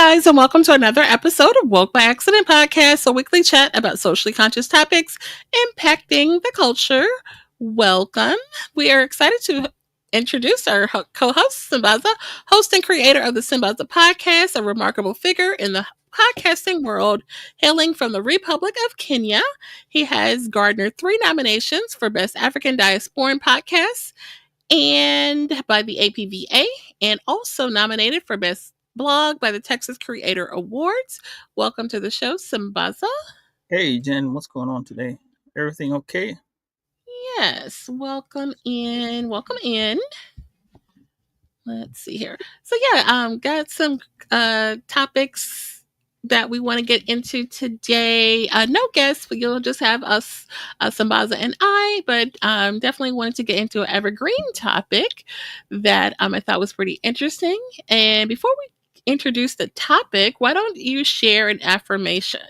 guys, and welcome to another episode of Woke by Accident Podcast, a weekly chat about socially conscious topics impacting the culture. Welcome. We are excited to introduce our co-host, Sambaza, host and creator of the Sambaza Podcast, a remarkable figure in the podcasting world, hailing from the Republic of Kenya. He has garnered 3 nominations for Best African Diasporan Podcast and by the APVA, and also nominated for Best Blog by the Texas Creator Awards. Welcome to the show, Sambaza. Hey, Jen, what's going on today? Everything okay? Yes, welcome in. Welcome in. Let's see here. So got some topics that we want to get into today. No guests, but you'll just have us, Sambaza and I, but definitely wanted to get into an evergreen topic that I thought was pretty interesting. And before we introduce the topic, why don't you share an affirmation?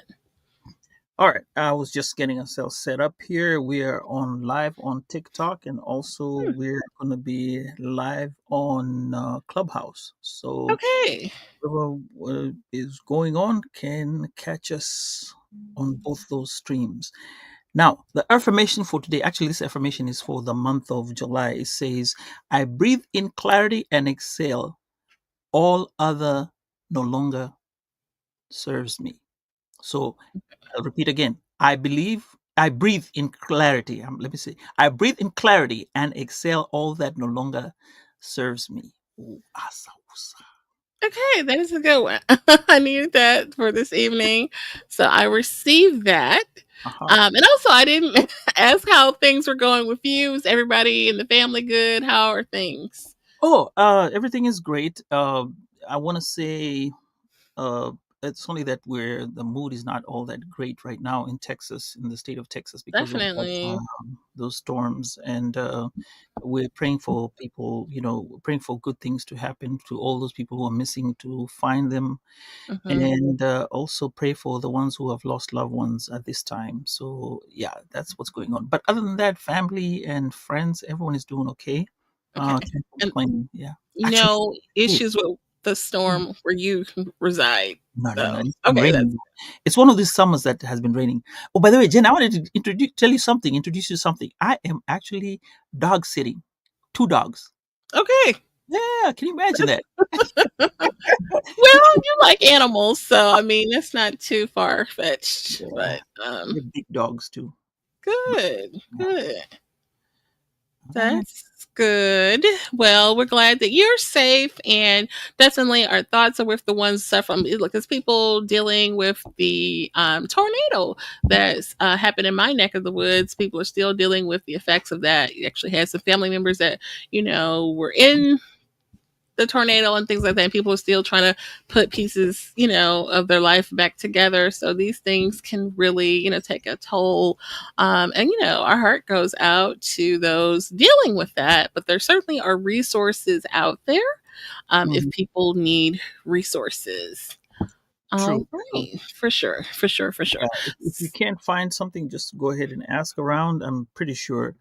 All right, I was just getting ourselves set up here. We are on live on TikTok, and also we're going to be live on Clubhouse. So Okay. whatever is going on can catch us on both those streams. Now, the affirmation for today, actually, this affirmation is for the month of July. It says, I breathe in clarity and exhale. All other no longer serves me. So I'll repeat again. I breathe in clarity. Let me say, I breathe in clarity and exhale all that no longer serves me. Ooh, asa, usa. Okay, that is a good one. I needed that for this evening. So I received that. And also, I didn't ask how things were going with you. Is everybody in the family good? How are things? Oh, everything is great. I want to say it's only that where the mood is not all that great right now in Texas, in the state of Texas, because of Definitely. those storms. And we're praying for people, praying for good things to happen to all those people who are missing, to find them, and also pray for the ones who have lost loved ones at this time. So yeah, that's what's going on. But other than that, family and friends, everyone is doing okay. Okay. Can't And complain. Yeah, actually, no hey, issues with the storm where you reside. no. So, It's been okay, that's raining. It's one of these summers that has been raining. Oh, by the way, Jen, I wanted to introduce you to something. I am actually dog sitting 2 dogs. okay. Yeah, can you imagine that? Well, you like animals, so I mean, that's not too far fetched, Yeah, but they're big dogs too. good, Yeah. good. All right. That's good. Well, we're glad that you're safe, and definitely our thoughts are with the ones suffering. Look, there's people dealing with the tornado that's happened in my neck of the woods. People are still dealing with the effects of that. You actually had some family members that were in the tornado and things like that. And people are still trying to put pieces, of their life back together. So these things can really, take a toll. And, our heart goes out to those dealing with that. But there certainly are resources out there if Mhm. people need resources. All True. right. For sure. For sure. For sure. If you can't find something, just go ahead and ask around. I'm pretty sure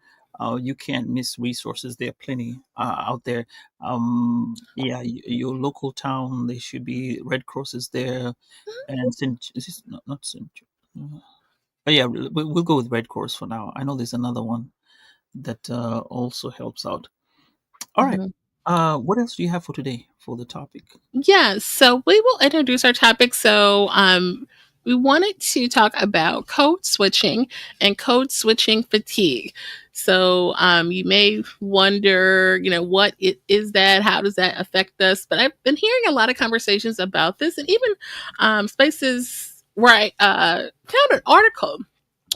you can't miss resources. There are plenty out there. Yeah, your local town, there should be Red Crosses there, and St. Is this not St. Oh yeah, we'll go with Red Cross for now. I know there's another one that also helps out. All right. Mhm. What else do you have for today for the topic? Yeah, so we will introduce our topic. So, we wanted to talk about code switching and code switching fatigue. So, you may wonder, what it is that? How does that affect us? But I've been hearing a lot of conversations about this, and even spaces where I found an article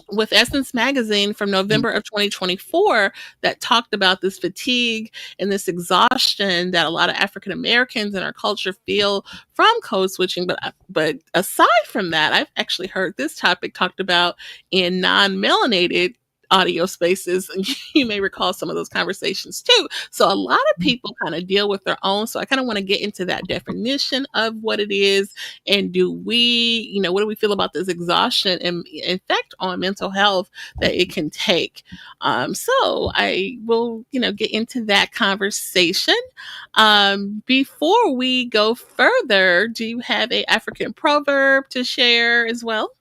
with Essence Magazine from November of 2024 that talked about this fatigue and this exhaustion that a lot of African Americans in our culture feel from code switching. But aside from that, I've actually heard this topic talked about in non-melanated audio spaces, and you may recall some of those conversations too. So a lot of people kind of deal with their own. So I kind of want to get into that definition of what it is, and do we, what do we feel about this exhaustion and effect on mental health that it can take? So I will, get into that conversation. Before we go further, do you have a African proverb to share as well?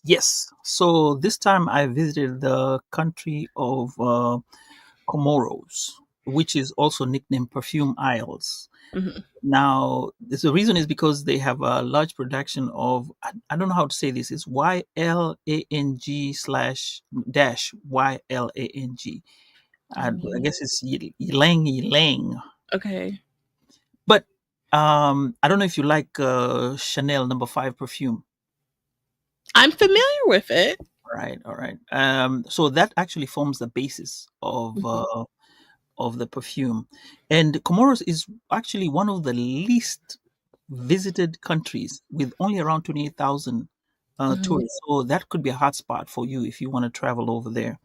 Yes. So this time I visited the country of Comoros, which is also nicknamed Perfume Isles. Mhm. Now, the reason is because they have a large production of, I don't know how to say this, it's YLANG slash dash YLANG. I guess it's Ylang Ylang. Okay. But I don't know if you like Chanel number 5 perfume. I'm familiar with it. All right, all right. So that actually forms the basis Mhm. of the perfume, and Comoros is actually one of the least visited countries with only around 28,000 Mhm. tourists. So that could be a hotspot for you if you want to travel over there.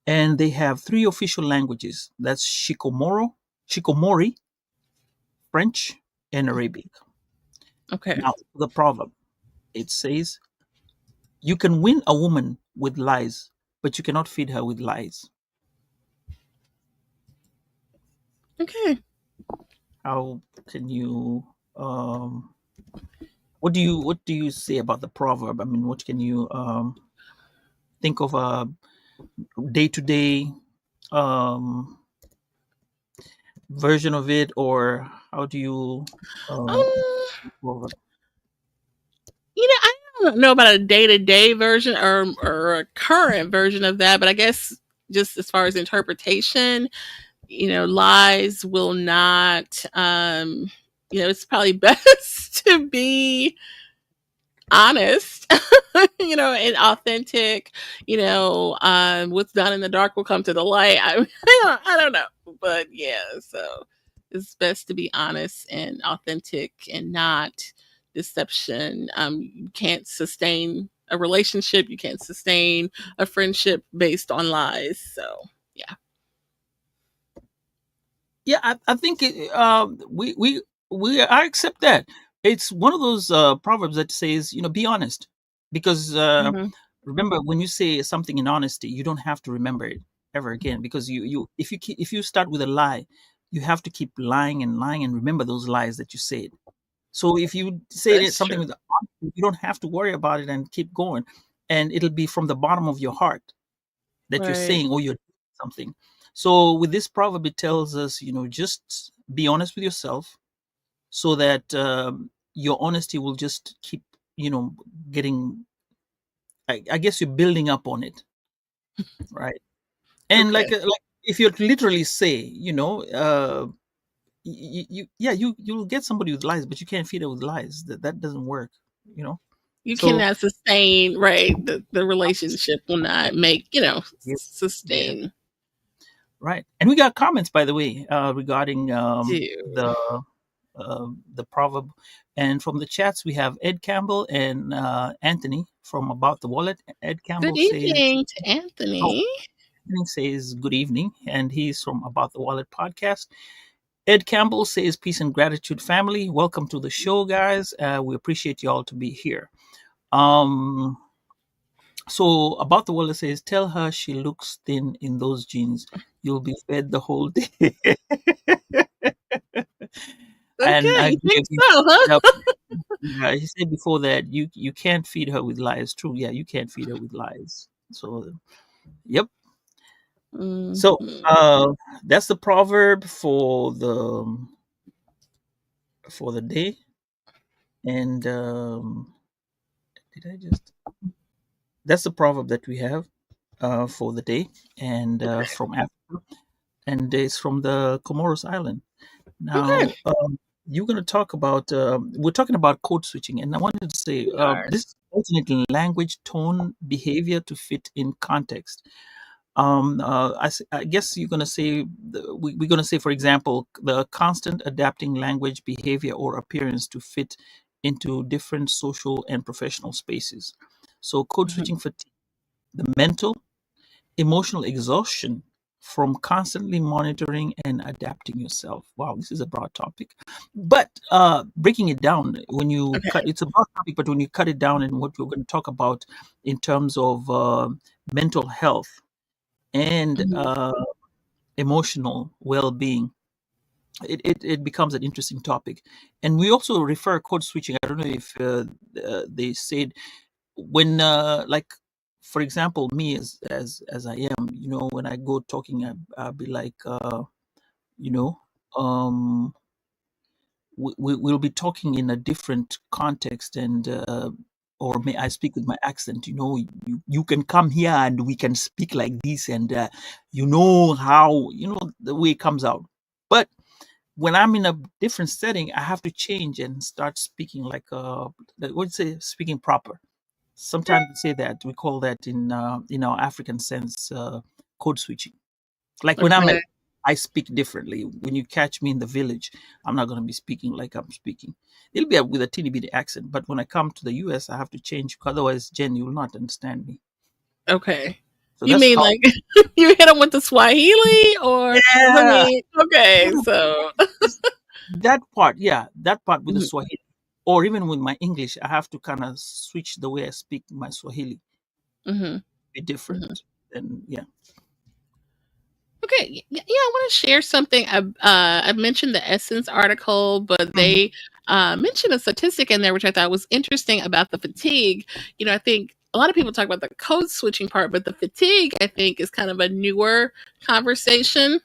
And they have 3 official languages. That's Shikomori, French, and Arabic. Okay. Now, the proverb, it says, you can win a woman with lies, but you cannot feed her with lies. Okay. How can you what do you say about the proverb? I mean, what can you think of a day to day um version of it, or how do you um Um, proverb? I don't know about a day to day version or a current version of that, but I guess just as far as interpretation, lies will not. It's probably best to be honest, and authentic. What's done in the dark will come to the light. I don't know, but yeah, so it's best to be honest and authentic and not deception. You can't sustain a relationship, you can't sustain a friendship based on lies. So yeah. Yeah, I think I accept that. It's one of those proverbs that says, be honest, because Hmm. remember, when you say something in honesty, you don't have to remember it ever again, because if you start with a lie, you have to keep lying and lying and remember those lies that you said. So if you say That's something true. with honesty, you don't have to worry about it and keep going, and it'll be from the bottom of your heart that you're Right. saying, or you're doing something. So with this proverb, it tells us, just be honest with yourself, so that your honesty will just keep, getting. I guess you're building up on it, right? And Okay. like if you literally say, you'll get somebody with lies, but you can't feed her with lies. That doesn't work, you know. You So cannot sustain, right? The relationship will not make, yeah, yeah, sustain. right. And we got comments, by the way, regarding Do. the proverb. And from the chats, we have Ed Campbell and Anthony from About the Wallet. Ed Good Campbell says, evening to "Oh, Anthony. Anthony says good evening," and he's from About the Wallet podcast. Ed Campbell says, "Peace and gratitude, family. Welcome to the show, guys. We appreciate you all to be here." Um, so About the Wallet says, "Tell her she looks thin in those jeans. You'll be fed the whole day." And Okay, I you agree. think so, huh? Yeah, he said before that you can't feed her with lies. True, yeah, you can't feed her with lies. So, yep. So, Mhm. that's the proverb for the day. And did I just? That's the proverb that we have for the day, and Okay. from Africa, and it's from the Comoros Island. Okay. Now, you're going to talk about. We're talking about code switching, and I wanted to say We are. this is alternating language, tone, behavior to fit in context. I guess you're going to say we're going to say, for example, the constant adapting language, behavior, or appearance to fit into different social and professional spaces. So, code Mhm. switching fatigue, the mental emotional exhaustion from constantly monitoring and adapting yourself. Wow, this is a broad topic. But breaking it down, when you cut, Okay. it's a broad topic, but when you cut it down and what we're going to talk about in terms of mental health and Mhm. emotional well being, it becomes an interesting topic. And we also refer code switching. I don't know if they said when like for example me as I am, when I go talking, I'll be like you know um we'll be talking in a different context, and or may I speak with my accent. You can come here and we can speak like this, and how the way it comes out. But when I'm in a different setting, I have to change and start speaking like what say speaking proper. Sometimes we say that we call that in our African sense code switching. Like when I'm at, Okay. I speak differently. When you catch me in the village, I'm not going to be speaking like I'm speaking. It'll be with a teeny bitty accent. But when I come to the US, I have to change. Otherwise, Jen, you will not understand me. Okay. So You that's mean how. like you hit them with the Swahili, or I Yeah, mean, okay, so that part. Yeah, that part with the mhm, Swahili, or even with my English, I have to kind of switch the way I speak my Swahili. mhm, Be mhm. different. And yeah. Okay, yeah, I want to share something. I mentioned the Essence article, but Mhm. they mentioned a statistic in there which I thought was interesting about the fatigue. I think a lot of people talk about the code switching part, but the fatigue, I think, is kind of a newer conversation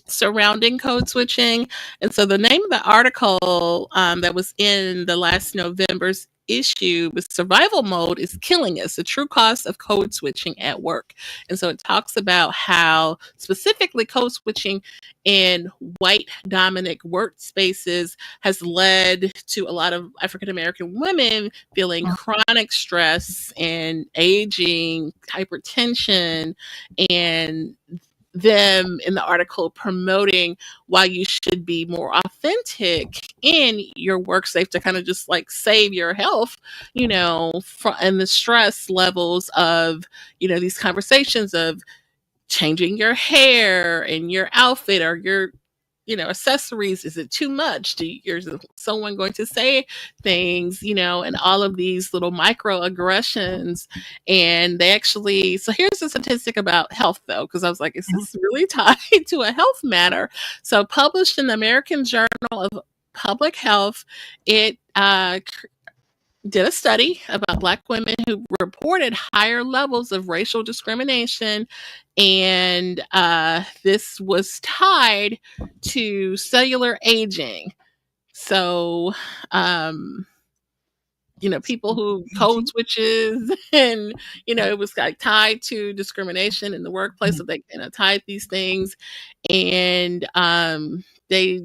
surrounding code switching. And so the name of the article that was in the last November's issue was Survival Mode is Killing Us, the True Cost of Code Switching at Work. And so it talks about how specifically code switching in white dominant workspaces has led to a lot of African American women feeling Mhm. chronic stress and aging, hypertension, and them in the article promoting why you should be more authentic in your work safe to kind of just like save your health, and the stress levels of, these conversations of changing your hair and your outfit or your accessories. Is it too much? Is someone going to say things, and all of these little microaggressions? And they actually, so here's a statistic about health though, because I was like, is Mhm. this really tied to a health matter? So published in the American Journal of Public Health, it did a study about Black women who reported higher levels of racial discrimination, and this was tied to cellular aging. So, um, people who code Aging. switches, and it was like tied to discrimination in the workplace. So they tied these things, and they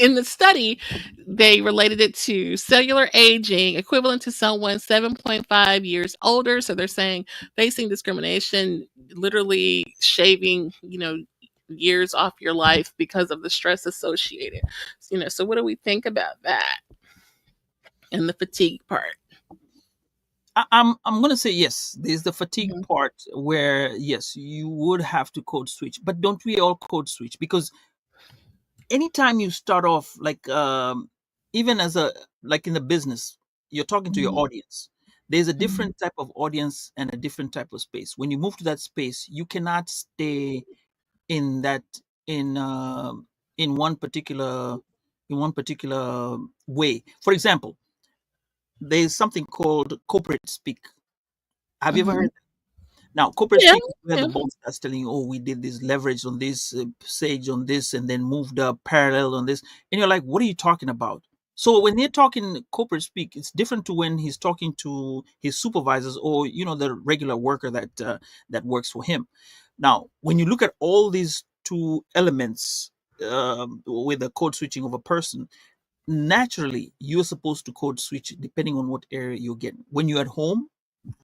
in the study they related it to cellular aging equivalent to someone 7.5 years older. So they're saying facing discrimination, literally shaving years off your life because of the stress associated. So what do we think about that and the fatigue part? I'm gonna say yes. There's the fatigue Mhm. part where yes, you would have to code switch, but don't we all code switch? Because anytime you start off like even as a like in the business, you're talking to your Mhm. audience. There's a Mhm. different type of audience and a different type of space. When you move to that space, you cannot stay in that in in one particular in one particular way. For example, there's something called corporate speak. Have you ever Mhm. heard? Now, corporate Yeah. speak is where the Yeah. boss starts telling you, "Oh, we did this leverage on this, sage on this, and then moved up parallel on this," and you're like, "What are you talking about?" So when they're talking corporate speak, it's different to when he's talking to his supervisors or the regular worker that works for him. Now, when you look at all these two elements with the code switching of a person, naturally you're supposed to code switch depending on what area you're getting. When you're at home,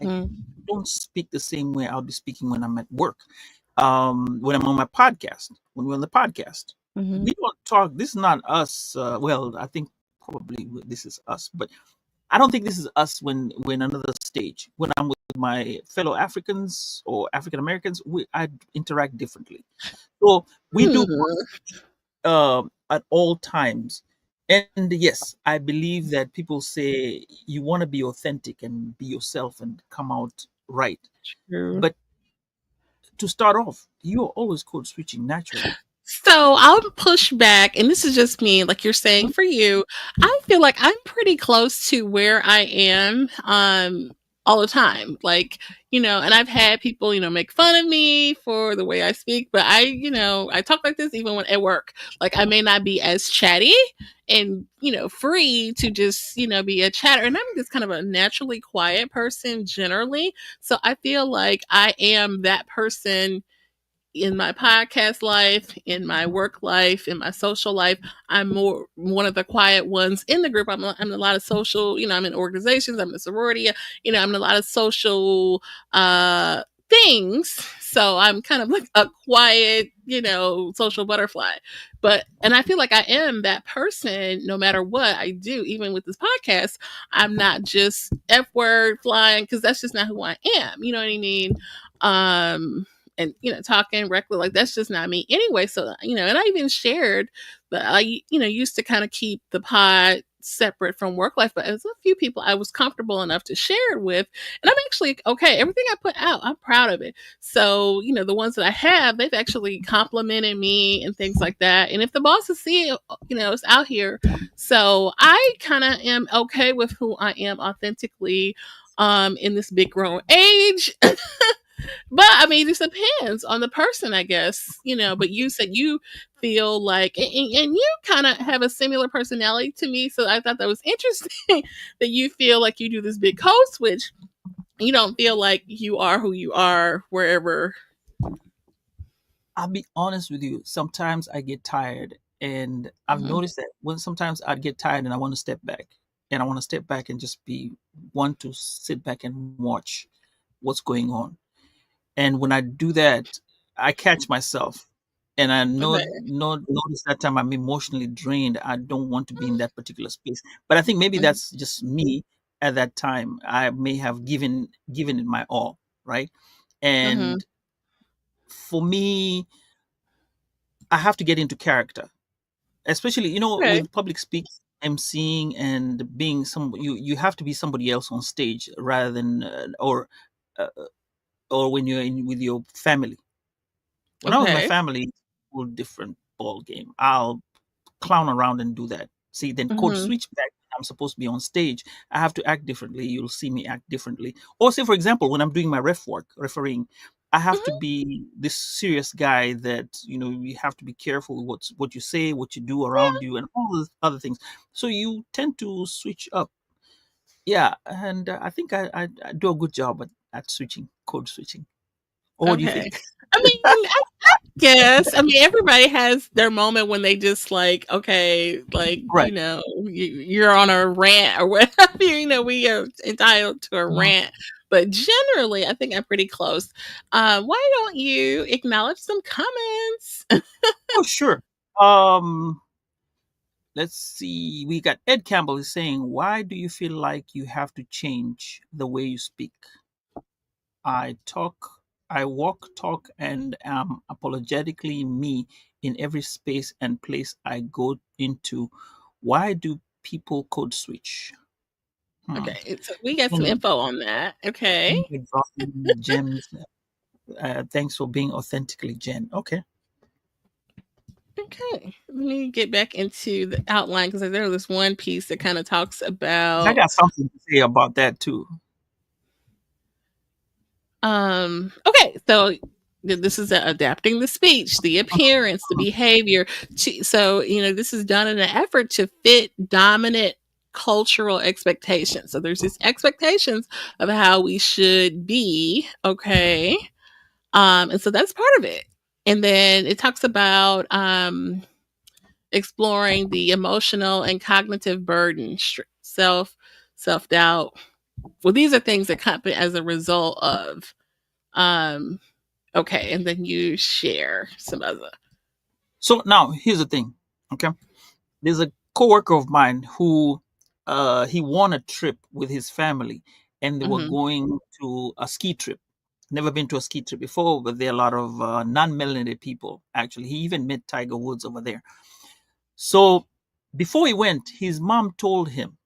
I Mhm. don't speak the same way I'll be speaking when I'm at work. When I'm on my podcast, when we're on the podcast, Mhm. we don't talk. This is not us. Well, I think probably this is us, but I don't think this is us when another stage. When I'm with my fellow Africans or African Americans, I interact differently. So we do Hmm. at all times. And yes, I believe that people say you want to be authentic and be yourself and come out right. True. But to start off, you're always code switching naturally. So I'll push back, and this is just me, like you're saying for you. I feel like I'm pretty close to where I am all the time. Like, and I've had people, make fun of me for the way I speak, but I talk like this even when at work. Like I may not be as chatty and, free to just, be a chatter. And I'm just kind of a naturally quiet person generally. So I feel like I am that person in my podcast life, in my work life, in my social life. I'm more one of the quiet ones in the group. I'm in a lot of social, I'm in organizations, I'm in a sorority, I'm in a lot of social things. So I'm kind of like a quiet, social butterfly. And I feel like I am that person no matter what I do, even with this podcast. I'm not just F word flying because that's just not who I am. You know what I mean? Um, and talking reckless, like that's just not me anyway. So and I even shared that I used to kind of keep the pod separate from work life, but there's a few people I was comfortable enough to share it with, and I'm actually okay. Everything I put out, I'm proud of it. So the ones that I have, they've actually complimented me and things like that. And if the bosses see it, it's out here. So I kind of am okay with who I am authentically in this big grown age. But I mean, it depends on the person, I guess, But you said you feel like, and you kind of have a similar personality to me. So I thought that was interesting that you feel like you do this big code switch. You don't feel like you are who you are wherever. I'll be honest with you. Sometimes I get tired, and I've Mhm. noticed that when sometimes I'd get tired and I want to step back, and I want to step back and just be one to sit back and watch what's going on. And when I do that, I catch myself, and I Okay. notice that time I'm emotionally drained. I don't want to be in that particular space. But I think maybe Mhm. that's just me at that time. I may have given it my all, right? Mhm. And for me, I have to get into character, especially Okay. with public speaking, emceeing, and being you have to be somebody else on stage rather than uh, or when you're in with your family. When I was with my Okay. family, it's a whole different ball game. I'll clown around and do that. See, then code Mhm. switch back. I'm supposed to be on stage. I have to act differently. You'll see me act differently. Or say, for example, when I'm doing my refereeing, I have to Mhm. be this serious guy that you have to be careful what you say, what you do around Yeah. you, and all those other things. So you tend to switch up. Yeah, and I think I do a good job at switching, code switching. Or what do you Okay. think? I mean, Yes, I mean everybody has their moment when they just like, okay, like Right. you're on a rant or whatever. We are entitled to a Mhm. rant, but generally, I think I'm pretty close. Why don't you acknowledge some comments? Oh, sure. Um, let's see. We got Ed Campbell is saying, "Why do you feel like you have to change the way you speak? I talk, I walk, talk, and am apologetically me in every space and place I go into. Why do people code switch?" Hmm. Okay, so we got some And info on that. Okay, you're dropping gems. Thanks for being authentically Jen. Okay. okay. Let me get back into the outline because there was this one piece that kind of talks 'Cause I about. got something to say about that too. Okay, so this is adapting the speech, the appearance, the behavior. So, this is done in an effort to fit dominant cultural expectations. So there's these expectations of how we should be, okay? And so that's part of it. And then it talks about exploring the emotional and cognitive burden, self doubt. Well, these are things that happen as a result of um, okay, and then you share some other. So now here's the thing. Okay. There's a coworker of mine who he won a trip with his family, and they were Mhm. going to a ski trip. Never been to a ski trip before, but there are a lot of non-melanated people. Actually, he even met Tiger Woods over there. So before he went, his mom told him,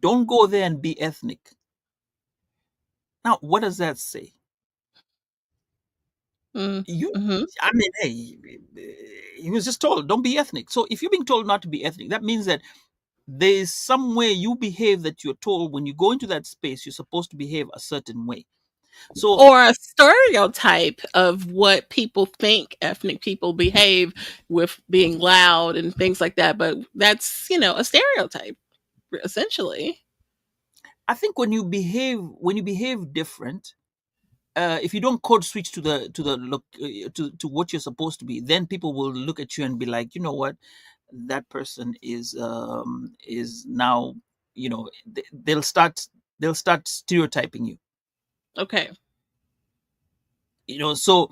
"Don't go there and be ethnic." Now, what does that say? Mm. You, Mhm. I mean, hey, he was just told, "Don't be ethnic." So if you're being told not to be ethnic, that means that there's some way you behave that you're told when you go into that space, you're supposed to behave a certain way. So Or a stereotype of what people think ethnic people behave with being loud and things like that. But that's, a stereotype, essentially. I think when you behave different, if you don't code switch to the look to what you're supposed to be, then people will look at you and be like, you know what, that person is now, they'll start stereotyping you. Okay. So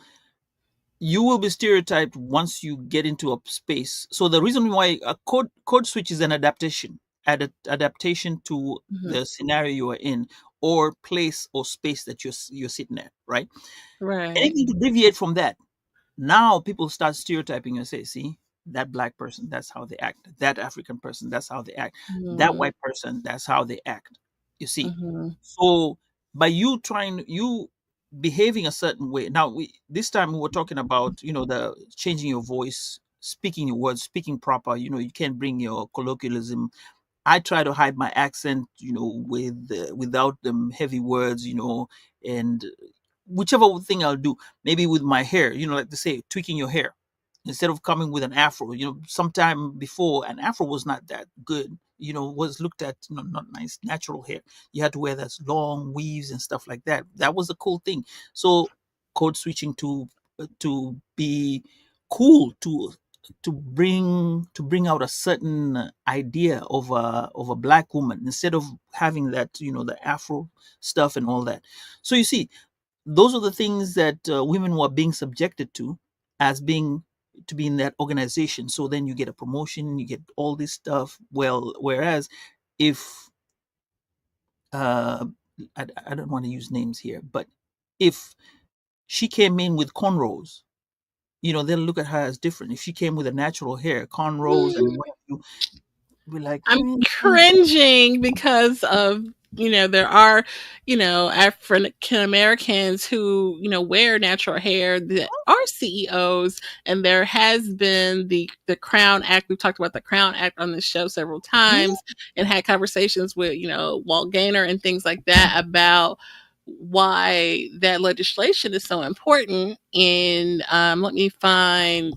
you will be stereotyped once you get into a space. So the reason why a code switch is an adaptation to Mhm. the scenario you are in, or place or space that you're sitting at, right? Right. Anything to deviate from that, now people start stereotyping and say, see, that black person, that's how they act. That African person, that's how they act. That Mhm. white person, that's how they act. You see? Mhm. So by you behaving a certain way. Now this time we were talking about, the changing your voice, speaking your words, speaking proper. You can't bring your colloquialism. I try to hide my accent, with without them heavy words, and whichever thing I'll do, maybe with my hair, like they say, tweaking your hair instead of coming with an afro. Sometime before, an afro was not that good. Was looked at, not nice natural hair. You had to wear those long weaves and stuff like that. That was a cool thing. So code switching to be cool, to bring out a certain idea of a black woman, instead of having that, the afro stuff and all that. So you see, those are the things that women were being subjected to, as being to be in that organization. So then you get a promotion, you get all this stuff. Well, whereas if uh, I don't want to use names here, but if she came in with cornrows, they'll look at her as different. If she came with a natural hair, cornrows, and what you be like, I'm cringing because of, there are, African Americans who, wear natural hair that are CEOs, and there has been the Crown Act. We've talked about the Crown Act on this show several "Hmm, times and had conversations with, Walt Gaynor and things like that about why that legislation is so important. And let me find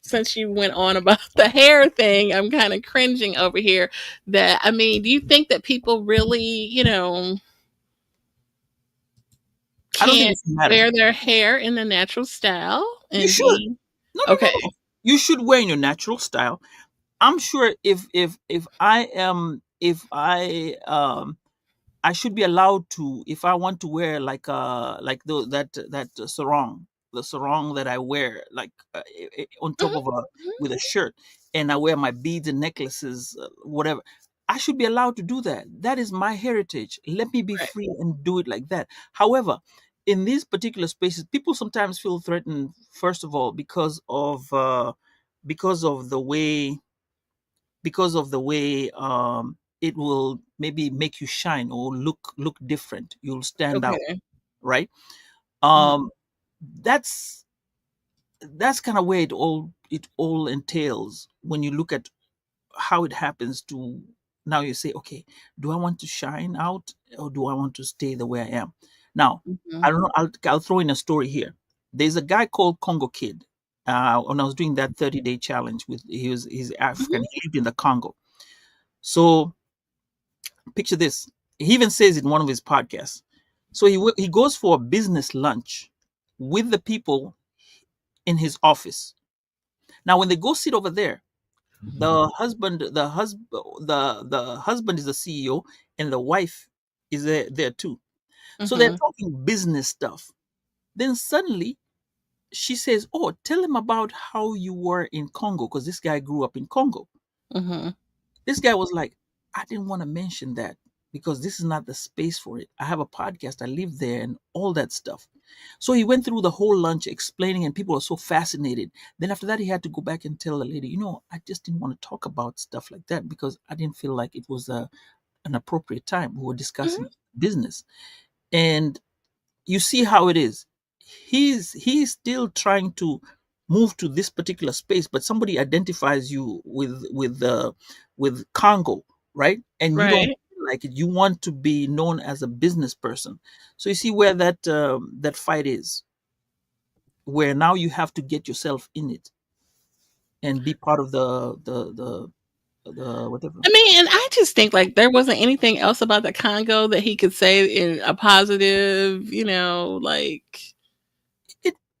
since you went on about the hair thing, I'm kind of cringing over here. That, I mean, do you think that people really, I don't think can't it's a matter." wear their hair in the natural style You and should. be No, no, no, okay? no. You should wear in your natural style. I'm sure if I should be allowed to, if I want to wear like that sarong, the sarong that I wear, like on top Mhm, of a mhm. with a shirt, and I wear my beads and necklaces, whatever. I should be allowed to do that. That is my heritage. Let me be Right. free and do it like that. However, in these particular spaces, people sometimes feel threatened. First of all, because of the way it will maybe make you shine or look different. You'll stand out, Okay. right? Mhm, um that's kind of where it all entails. When you look at how it happens, to now you say, okay, do I want to shine out, or do I want to stay the way I am? Now, mhm, I don't know, I'll throw in a story here. There's a guy called Congo Kid. When I was doing that 30-day challenge, he's African, mhm, he lived in the Congo. So picture this. He even says in one of his podcasts. So he goes for a business lunch with the people in his office. Now, when they go sit over there, the husband is the CEO, and the wife is there too. So they're mhm, talking business stuff. Then suddenly she says, "Oh, tell him about how you were in Congo," because this guy grew up in Congo. mhm. This guy was like, "I didn't want to mention that." because this is not the space for it. I have a podcast, I live there, and all that stuff. So he went through the whole lunch explaining, and people were so fascinated. Then after that, he had to go back and tell the lady, I just didn't want to talk about stuff like that because I didn't feel like it was an appropriate time. We were Mhm. discussing business. And you see how it is. He's still trying to move to this particular space, but somebody identifies you with Congo, right? And you don't Right. like it. You want to be known as a business person. So you see where that fight is, where now you have to get yourself in it and be part of the whatever. I mean, and I just think like there wasn't anything else about the Congo that he could say in a positive, like.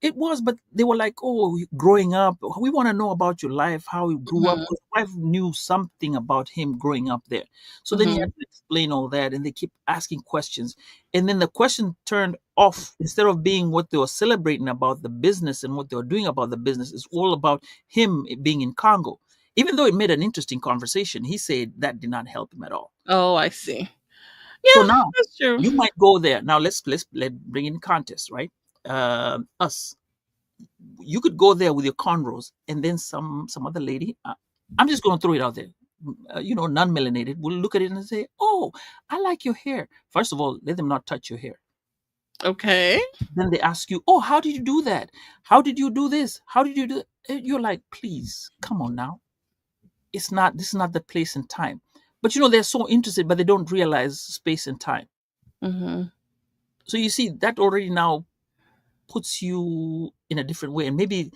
It was, but they were like, "Oh, growing up, we want to know about your life, how you grew up." Mhm, Because wife knew something about him growing up there, so then he had mhm. to explain all that, and they keep asking questions, and then the question turned off. Instead of being what they were celebrating about the business and what they were doing about the business, it's all about him being in Congo. Even though it made an interesting conversation, he said that did not help him at all. Oh, I see. So Yeah, now that's true. you might go there. Now let bring in contest, right? Us, you could go there with your cornrows, and then some other lady. I'm just going to throw it out there. Non-melanated will look at it and say, "Oh, I like your hair." First of all, let them not touch your hair. Okay. Then they ask you, "Oh, how did you do that? How did you do this? How did you do?" You're like, "Please, come on now. It's not. This is not the place and time." But they're so interested, but they don't realize space and time. Mhm. So you see that already now puts you in a different way, and maybe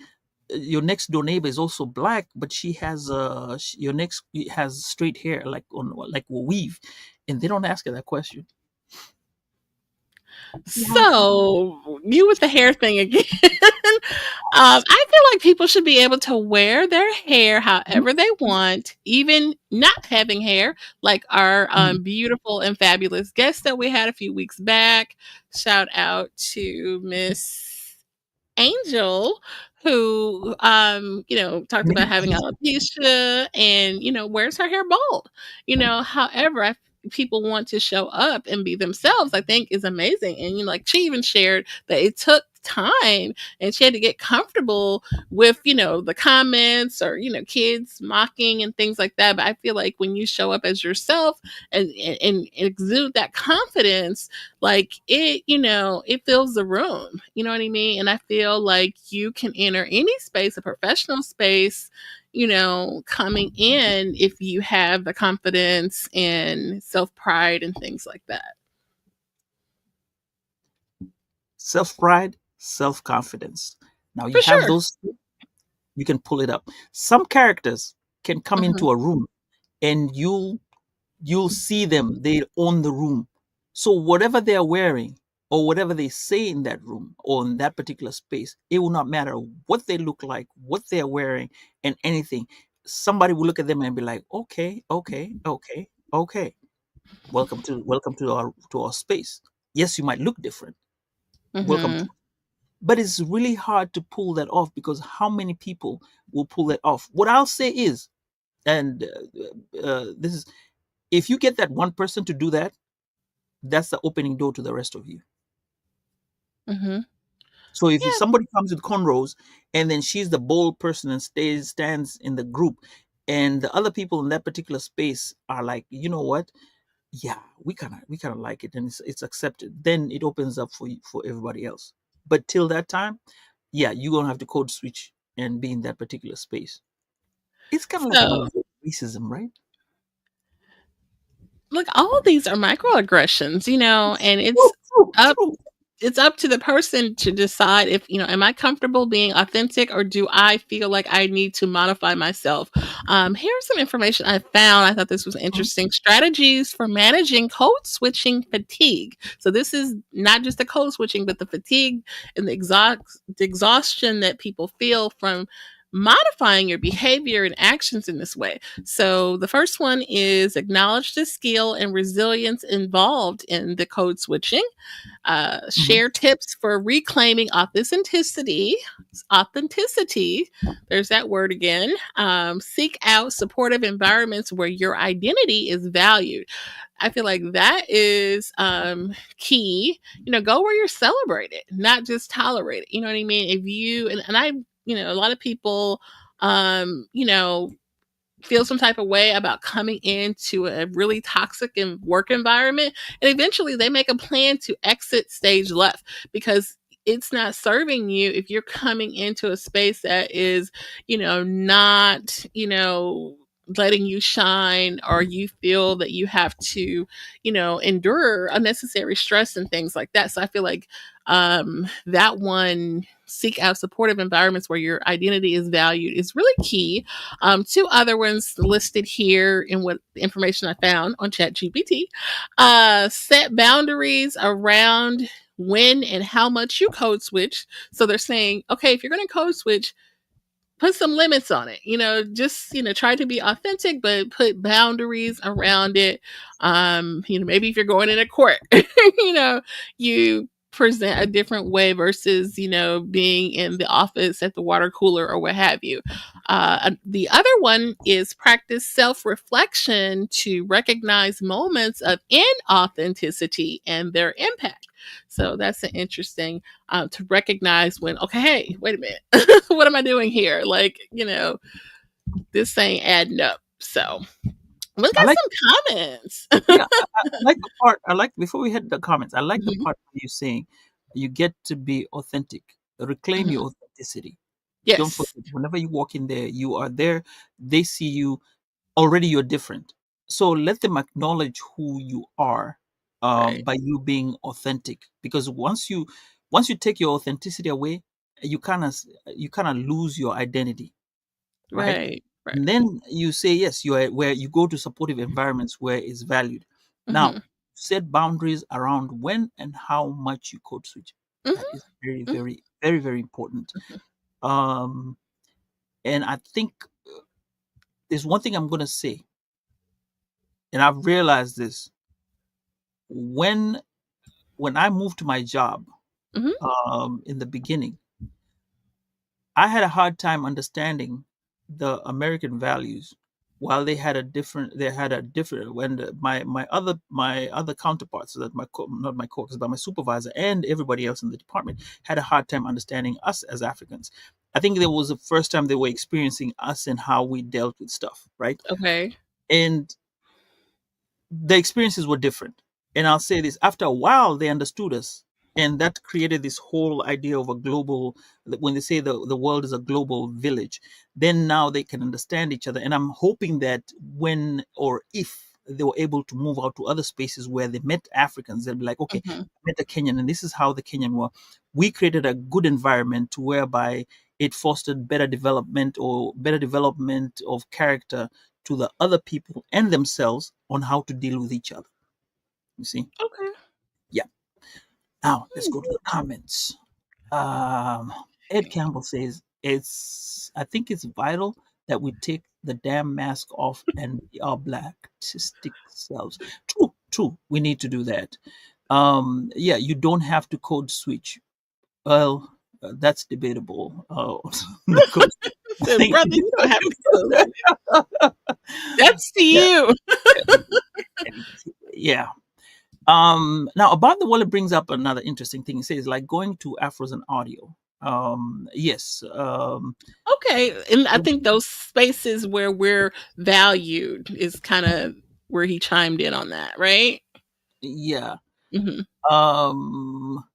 your next door neighbor is also black, but your next has straight hair, like a weave, and they don't ask her that question. See how it is? So, you with the hair thing again. I feel like people should be able to wear their hair Mhm, however they want, even not having hair, like our mhm. beautiful and fabulous guest that we had a few weeks back. Shout out to Miss Angel, who talked about Maybe having alopecia and wears her hair bald. However, people want to show up and be themselves, I think is amazing. And like she even shared that it took time and she had to get comfortable with the comments or kids mocking and things like that. But I feel like when you show up as yourself and exude that confidence, like it fills the room, you know what I mean? And I feel like you can enter any space, a professional space, coming in if you have the confidence and self-pride and things like that. self-pride, self-confidence. Now you For have sure. those, you can pull it up. Some characters can come Hmm. into a room, and you'll see them, they own the room. So whatever they're wearing or whatever they say in that room or in that particular space, it will not matter what they look like, what they're wearing, and anything. Somebody will look at them and be like, "Okay, okay, okay, okay. Welcome to our space. Yes, you might look different. Welcome to." Hmm. But it's really hard to pull that off, because how many people will pull that off? What I'll say is, and this is, if you get that one person to do that, that's the opening door to the rest of you. Hmm. So if Yeah. somebody comes with cornrows, and then she's the bold person and stands in the group, and the other people in that particular space are like, "You know what? Yeah, we kind of like it, and it's accepted." Then it opens up for everybody else. But till that time, yeah, you're gonna have to code switch and be in that particular space. It's kind of like So another racism, right? look, all of these are microaggressions, and True, true, up true. it's up to the person to decide if, am I comfortable being authentic or do I feel like I need to modify myself? Here's some information I found. I thought this was Mhm. interesting. Strategies for managing code switching fatigue. So this is not just the code switching, but the fatigue and the exhaustion that people feel from modifying your behavior and actions in this way. So the first one is acknowledge the skill and resilience involved in the code switching. Mhm. Share tips for reclaiming authenticity. Authenticity. There's that word again. Seek out supportive environments where your identity is valued. I feel like that is key. Go where you're celebrated, not just tolerated. You know what I mean? If you and I, a lot of people, feel some type of way about coming into a really toxic work environment, and eventually they make a plan to exit stage left because it's not serving you if you're coming into a space that is not letting you shine, or you feel that you have to endure unnecessary stress and things like that. So I feel like that one, seek out supportive environments where your identity is valued, is really key. Two other ones listed here in what information I found on ChatGPT. Set boundaries around when and how much you code switch. So they're saying, okay, if you're going to code switch, put some limits on it. Just try to be authentic, but put boundaries around it. Maybe if you're going into court, you present a different way versus being in the office at the water cooler or what have you. The other one is practice self-reflection to recognize moments of inauthenticity and their impact. So that's an interesting, to recognize when, okay, hey, wait a minute, what am I doing here? Like, this ain't adding up. So we I got like, some comments. yeah, I like the part. I like, before we hit the comments, I like the Mhm, part where you're saying you get to be authentic, reclaim mhm. your authenticity. Don't Yes. forget, whenever you walk in there, you are there. They see you already. You're different, so let them acknowledge who you are, Right. by you being authentic. Because once you take your authenticity away, you kind of lose your identity, right? Right. Right. And then you say yes, you are where you go to supportive environments where it's valued. Now, Hmm. set boundaries around when and how much you code switch. That Hmm. is very, Hmm. very, very, very important. Um, and I think there's one thing I'm going to say, and I've realized this when I moved to my job, Hmm. in the beginning, I had a hard time understanding the American values, while they had a different when my other counterparts, so that not my coworkers, but my supervisor and everybody else in the department, had a hard time understanding us as Africans. I think there was the first time they were experiencing us and how we dealt with stuff, right? Okay. And the experiences were different. And I'll say this, after a while, they understood us. And that created this whole idea of a global, when they say the world is a global village, then now they can understand each other. And I'm hoping that when or if they were able to move out to other spaces where they met Africans, they'll be like, okay, Hmm. I met a Kenyan, and this is how the Kenyan were. We created a good environment to whereby it fostered better development of character to the other people and themselves on how to deal with each other. You see? Okay. Yeah. Now let's go to the comments. Ed Campbell says I think it's vital that we take the damn mask off and be our black artistic selves. True, true. We need to do that. Yeah, you don't have to code switch. Well, that's debatable. The code Said, thing. brother, you don't have to go. That's to Yeah, you. yeah. Now about the wallet brings up another interesting thing. It says like going to Afros and audio. Yes. Okay. And I think those spaces where we're valued is kind of where he chimed in on that, right? Yeah. Hmm. Um,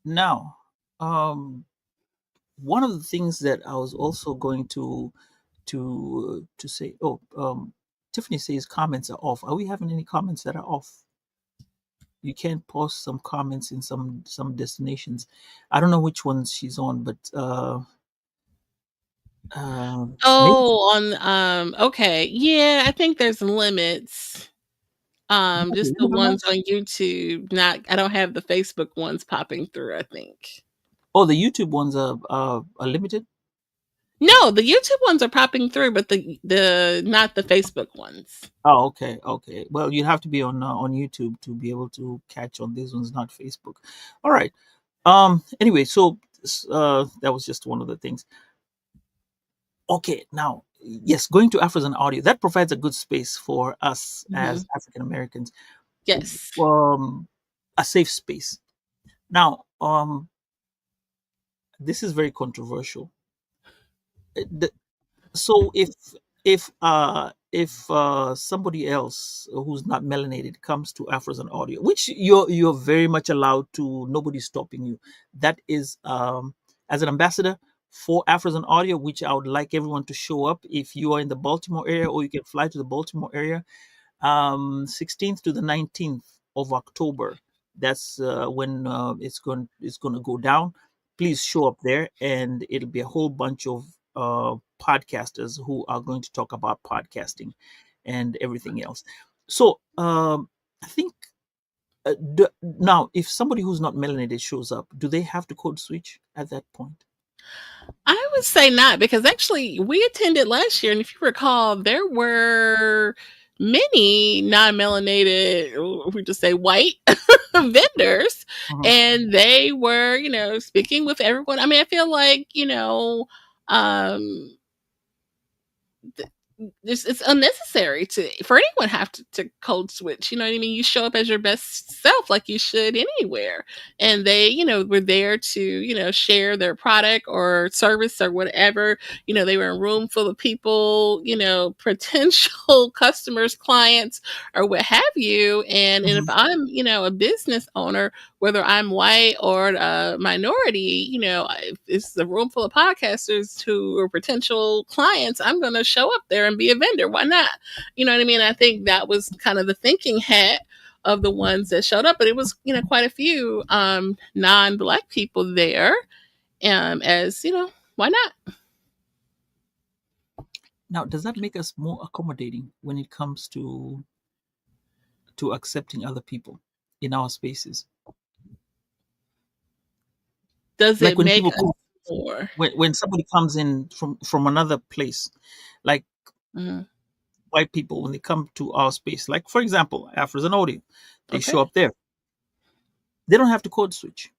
Now, one of the things that I was also going to say. Oh, Tiffany says comments are off. Are we having any comments that are off? You can't post some comments in some destinations. I don't know which ones she's on, but maybe. Oh, on okay. Yeah, I think there's limits. Just the ones on YouTube. Not I don't have the Facebook ones popping through, I think. Oh, the YouTube ones are limited. No, the YouTube ones are popping through, but the not the Facebook ones. Oh, okay, okay. Well, you'd have to be on YouTube to be able to catch on these ones, not Facebook. All right. Anyway, so that was just one of the things. Okay, now yes, going to Afros and audio that provides a good space for us Hmm. as African Americans, Yes, a safe space. Now, this is very controversial. The, so if somebody else who's not melanated comes to Afros and audio, which you're very much allowed to, nobody's stopping you. That is as an ambassador for Afros and audio, which I would like everyone to show up if you are in the Baltimore area, or you can fly to the Baltimore area 16th to the 19th of October. That's when it's going to go down. Please show up there, and it'll be a whole bunch of podcasters who are going to talk about podcasting and everything else. So I think now, if somebody who's not melanated shows up, do they have to code switch at that point? I would say not, because actually we attended last year, and if you recall, there were many non-melanated, we just say white vendors, Mhm. and they were, speaking with everyone. I mean, I feel like, it's unnecessary to for anyone have to code switch. You know what I mean? You show up as your best self like you should anywhere. And they, were there to, share their product or service or whatever. They were in a room full of people, potential customers, clients, or what have you. And if Mhm. I'm, a business owner, whether I'm white or a minority, if it's a room full of podcasters who are potential clients, I'm going to show up there and be a vendor. Why not? You know what I mean? I think that was kind of the thinking hat of the ones that showed up, but it was, quite a few non-black people there. As why not? Now, does that make us more accommodating when it comes to accepting other people in our spaces? Does Like it when make people us come, more? when somebody comes in from another place, like Mhm. white people, when they come to our space, like for example, Afros and Odie, they Okay. show up there. They don't have to code switch,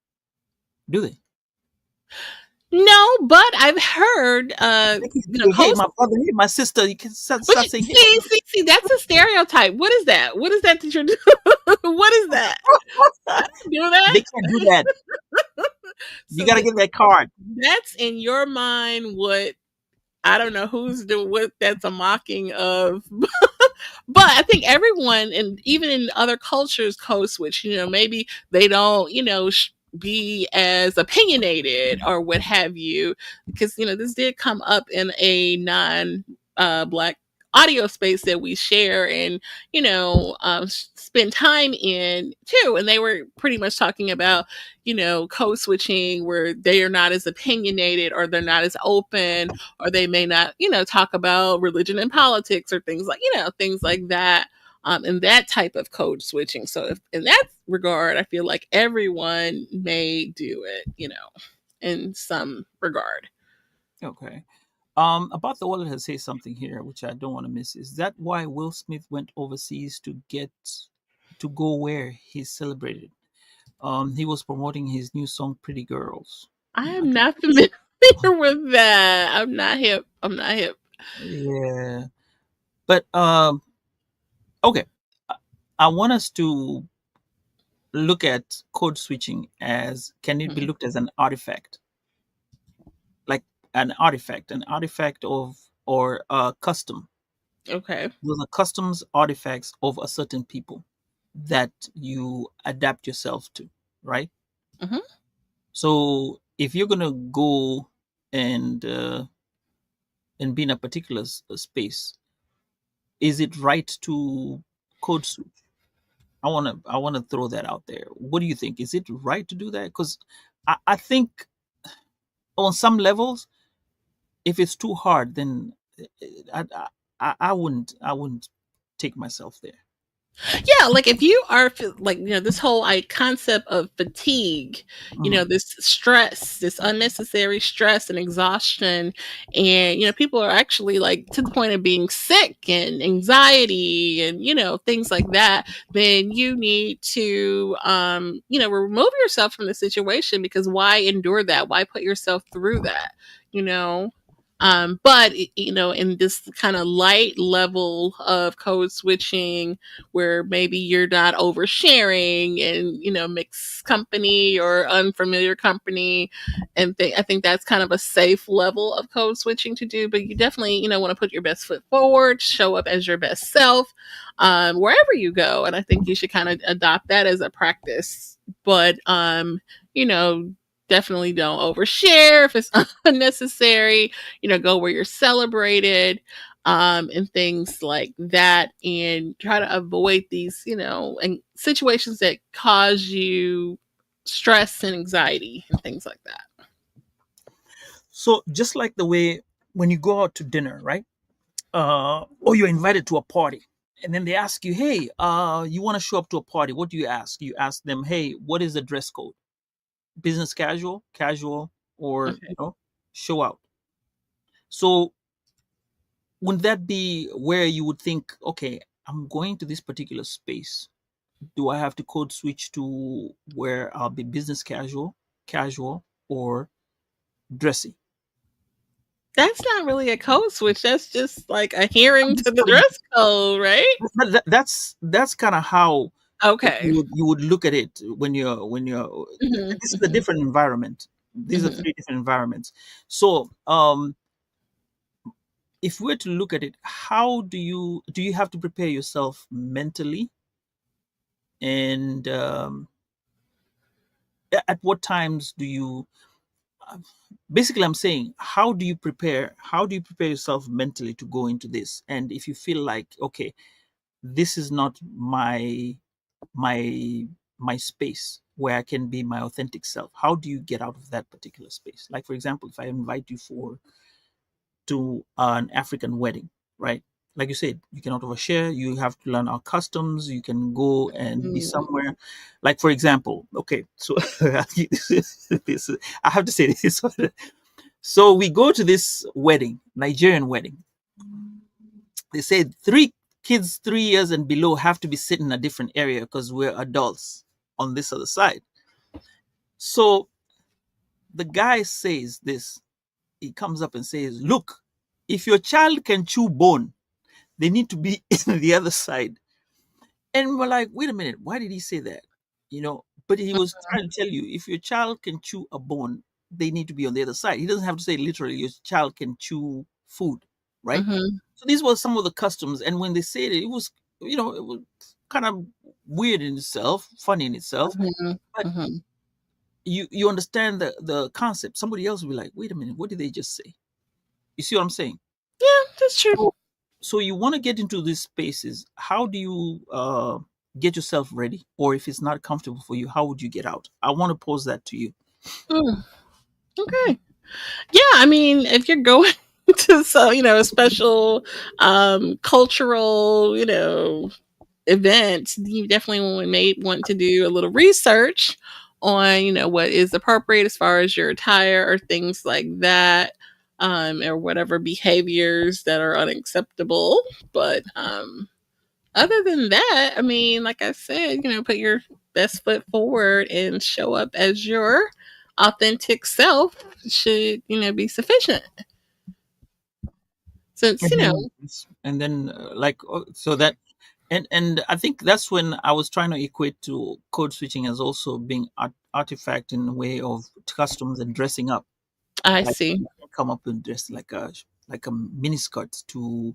do they? No, but I've heard, They can say, "Hey, Coast. my brother, hey, my sister." You can But start saying, "Hey, my see, that's a stereotype. What is that? What is that you're doing? What is that? I brother." didn't do They that. can't do that. You So got to get that card. that's in your mind what I don't know who's doing what that's a mocking of. But I think everyone, and even in other cultures, code switch. Maybe they don't, be as opinionated or what have you, because this did come up in a non-black audio space that we share and spend time in too. And they were pretty much talking about code switching where they are not as opinionated or they're not as open, or they may not, talk about religion and politics or things like, things like that. And that type of code switching. So, if, in that regard, I feel like everyone may do it, in some regard. Okay. About the wallet has say something here, which I don't want to miss. Is that why Will Smith went overseas to go where he's celebrated? He was promoting his new song "Pretty Girls." I I am think. not familiar with that. I'm not hip. I'm not hip. Yeah, but okay. I I want us to look at code switching as, can it be Mhm. looked as an artifact, like an artifact of, or a custom. Okay. Those are customs, artifacts of a certain people that you adapt yourself to, right? Hmm. So if you're gonna go and be in a particular space, is it right to code switch? I wanna throw that out there. What do you think? Is it right to do that? Because I think on some levels, if it's too hard, then I wouldn't take myself there. Yeah, like if you are like this whole concept of fatigue, Mhm. this stress, this unnecessary stress and exhaustion, and people are actually like to the point of being sick and anxiety and things like that. Then you need to remove yourself from the situation, because why endure that? Why put yourself through that? You know. But in this kind of light level of code switching, where maybe you're not oversharing and mixed company or unfamiliar company, and I think that's kind of a safe level of code switching to do. But you definitely want to put your best foot forward, show up as your best self, wherever you go, and I think you should kind of adopt that as a practice. But you know definitely don't overshare if it's unnecessary. Go where you're celebrated, and things like that, and try to avoid these, and situations that cause you stress and anxiety and things like that. So just like the way when you go out to dinner, right? Or you're invited to a party, and then they ask you, "Hey, you want to show up to a party? What do you ask?" You ask them, "Hey, what is the dress code? Business casual, casual, or Okay. show out?" So would that be where you would think, okay, I'm going to this particular space. Do I have to code switch to where I'll be business casual, casual, or dressy? That's not really a code switch. That's just like adhering I'm to just the telling you, dress code, right? that's kind of how Okay. you would look at it when you're. Hmm. This is a Hmm. different environment. These are Hmm. three different environments. So if we're to look at it, how do you have to prepare yourself mentally, and at what times do you basically, I'm saying, how do you prepare yourself mentally to go into this? And if you feel like, okay, this is not my my space where I can be my authentic self, how do you get out of that particular space? Like, for example, if I invite you for to an African wedding, right? Like you said, you cannot overshare. You have to learn our customs. You can go and be somewhere. Like, for example, okay, so I have to say this. So we go to this wedding, Nigerian wedding. They say three kids 3 years and below have to be sitting in a different area because we're adults on this other side. So the guy says this. He comes up and says, "Look, if your child can chew bone, they need to be in the other side." And we're like, wait a minute, why did he say that? But he was trying to tell you, if your child can chew a bone, they need to be on the other side. He doesn't have to say literally, your child can chew food, right? Hmm. So these were some of the customs. And when they said it, it was kind of weird in itself, funny in itself. Hmm. But Hmm. you understand the concept. Somebody else will be like, wait a minute, what did they just say? You see what I'm saying? Yeah, that's true. So you want to get into these spaces. How do you get yourself ready? Or if it's not comfortable for you, how would you get out? I want to pose that to you. Mm, okay. Yeah, I mean, if you're going to a special cultural, event, you definitely may want to do a little research on, what is appropriate as far as your attire or things like that. Or whatever behaviors that are unacceptable. But other than that, I mean, like I said, put your best foot forward and show up as your authentic self should, be sufficient. Since, Like, so that, and I think that's when I was trying to equate to code switching as also being artifact in the way of customs and dressing up. I Like, see. you can come up and dress like a mini skirt to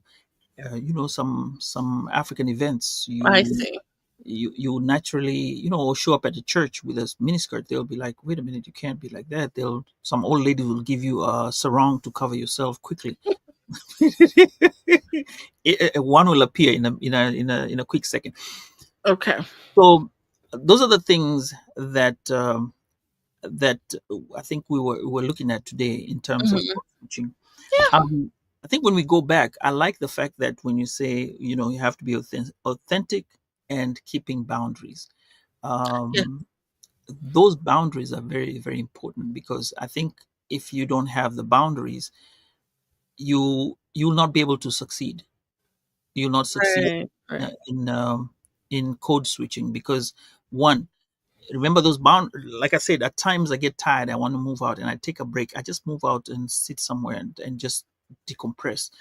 some African events. I you see. you naturally, show up at the church with a miniskirt. They'll be like, wait a minute, you can't be like that. Some old lady will give you a sarong to cover yourself quickly. One will appear in a quick second. Okay. So those are the things that I think we were looking at today in terms of Mhm. coaching. Yeah. um, I think when we go back, I like the fact that when you say, you have to be authentic and keeping boundaries. Yeah. Um, those boundaries are very, very important, because I think if you don't have the boundaries, you'll not be able to succeed. You'll not succeed Right. uh, Right. in um, in code switching, because one, remember those bound. Like I said, at times I get tired, I want to move out, and I take a break. I just move out and sit somewhere and just decompress.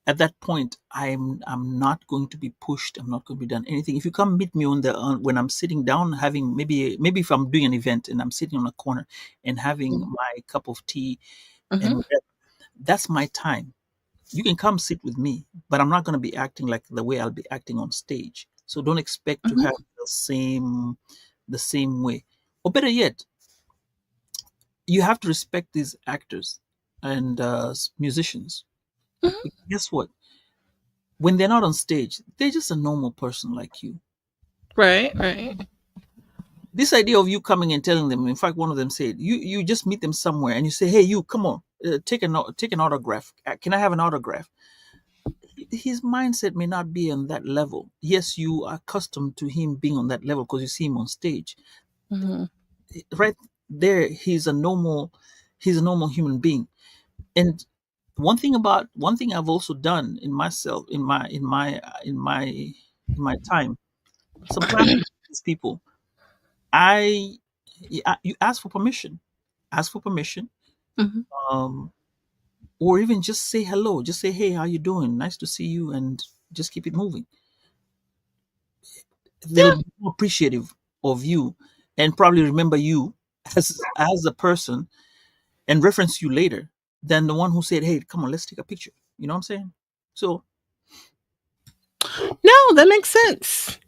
At that point, I'm not going to be pushed. I'm not going to be done anything. If you come meet me on the when I'm sitting down, having maybe if I'm doing an event and I'm sitting on a corner and having my cup of tea and Mm-hmm. whatever, that's my time. You can come sit with me, but I'm not going to be acting like the way I'll be acting on stage. So don't expect to have Mm-hmm. the same way. Or better yet, you have to respect these actors and musicians. Hmm. Guess what? When they're not on stage, they're just a normal person like you. Right. Right. This idea of you coming and telling them, in fact, one of them said, you just meet them somewhere and you say, hey, you, come on, take an autograph. Can I have an autograph? His mindset may not be on that level. Yes, you are accustomed to him being on that level because you see him on stage. Mm-hmm. Right there, he's a normal human being. And one thing I've also done in myself, in my time, sometimes with these people, I you ask for permission, ask for permission, Hmm. um, or even just say hello, just say, hey, how you doing? Nice to see you, and just keep it moving. They'll Yeah. be more appreciative of you and probably remember you as a person and reference you later than the one who said, hey, come on, let's take a picture. You know what I'm saying? So, No, that makes sense.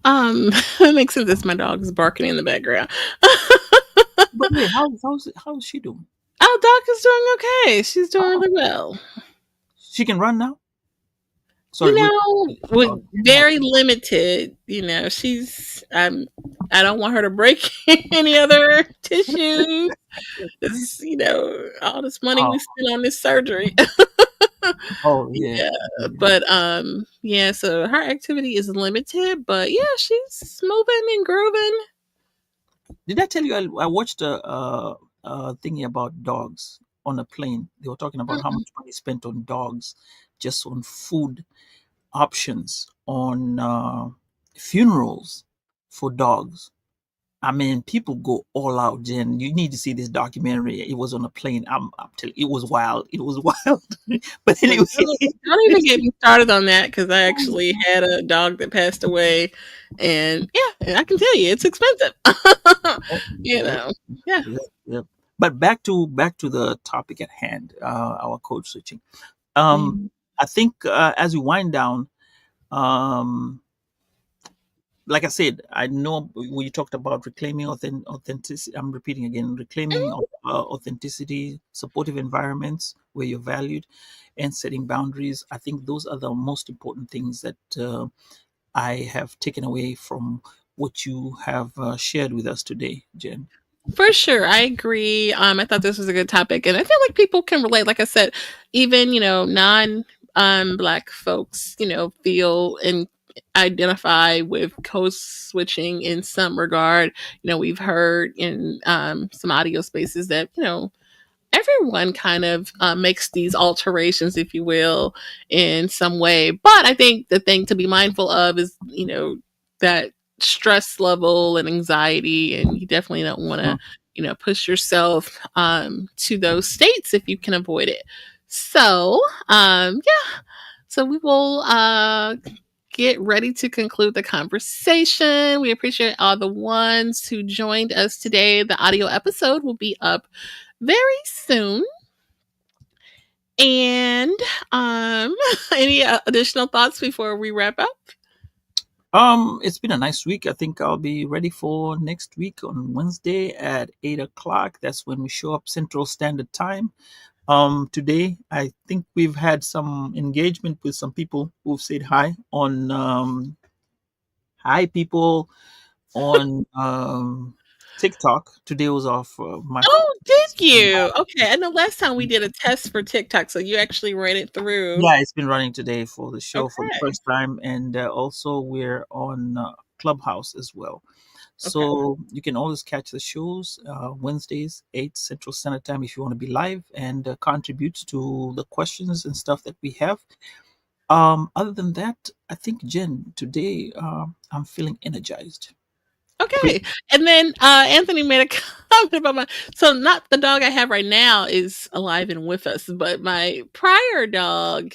That makes sense. It's my dog's barking in the background. by the way, how's she doing? Our dog is doing okay. She's doing Oh, really well. she can run now. Sorry, You we. know, Oh, with yeah. very limited. She's. I don't want her to break any other tissues. It's all this money we Oh, spent on this surgery. oh, yeah. Yeah, Yeah. but yeah. So her activity is limited, but yeah, she's moving and grooving. Did I tell you I watched a thingy about dogs on a plane? They were talking about how Mm-mm. much money spent on dogs, just on food options, on funerals for dogs. I mean, people go all out, Jen. You need to see this documentary. It was on a plane. I'm telling you, it was wild. It was wild. But Well, anyway, don't even get me started on that because I actually had a dog that passed away, and yeah, and I can tell you it's expensive. oh, you yep, know, yeah. yep, yep. But back to the topic at hand, our code switching. Um, Mhm. I think as we wind down, um, like I said, I know when you talked about reclaiming authenticity, I'm repeating again, reclaiming authenticity, supportive environments where you're valued, and setting boundaries. I think those are the most important things that I have taken away from what you have shared with us today, Jen. For sure, I agree. I thought this was a good topic, and I feel like people can relate. Like I said, even non black folks, feel and identify with code switching in some regard. We've heard in some audio spaces that everyone kind of makes these alterations, if you will, in some way. But I think the thing to be mindful of is, that stress level and anxiety, and you definitely don't want to, Mhm. push yourself to those states if you can avoid it. So, yeah. So we will get ready to conclude the conversation. We appreciate all the ones who joined us today. The audio episode will be up very soon. And any additional thoughts before we wrap up? It's been a nice week. I think I'll be ready for next week on Wednesday at 8 o'clock. That's when we show up Central Standard Time. Today, I think we've had some engagement with some people who've said hi hi people on TikTok. Today was off my Oh, did yeah, you? Okay, I know last time we did a test for TikTok, so you actually ran it through. yeah, it's been running today for the show for the Okay, first time, and also we're on Clubhouse as well. okay, So you can always catch the shows Wednesdays, 8 Central Standard Time if you want to be live and contribute to the questions and stuff that we have. Other than that, I think, Jen, today I'm feeling energized. Great. okay. And then Anthony made a comment about my. So not the dog I have right now is alive and with us, but my prior dog.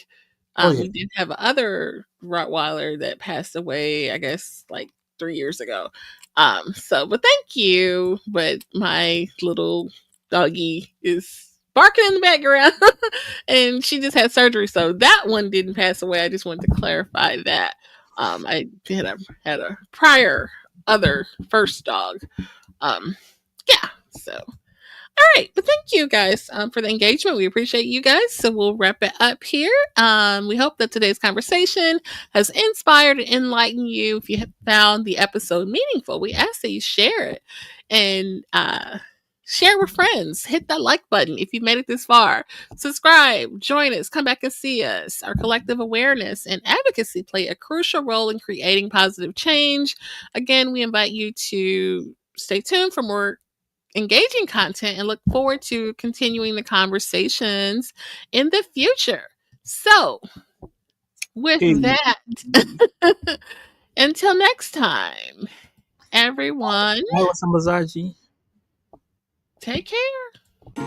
Oh, yeah. We did have other Rottweiler that passed away, I guess, like 3 years ago. So, but thank you. But my little doggy is barking in the background, and she just had surgery, so that one didn't pass away. I just wanted to clarify that. I had a prior other first dog. Um, yeah. So all right, but thank you guys for the engagement. We appreciate you guys. So we'll wrap it up here. We hope that today's conversation has inspired and enlightened you. If you have found the episode meaningful, we ask that you share it and share with friends. Hit that like button if you've made it this far. Subscribe, join us, come back and see us. Our collective awareness and advocacy play a crucial role in creating positive change. Again, we invite you to stay tuned for more engaging content and look forward to continuing the conversations in the future. So, with Hey, that, until next time, everyone, hi, Sambazaji. take care.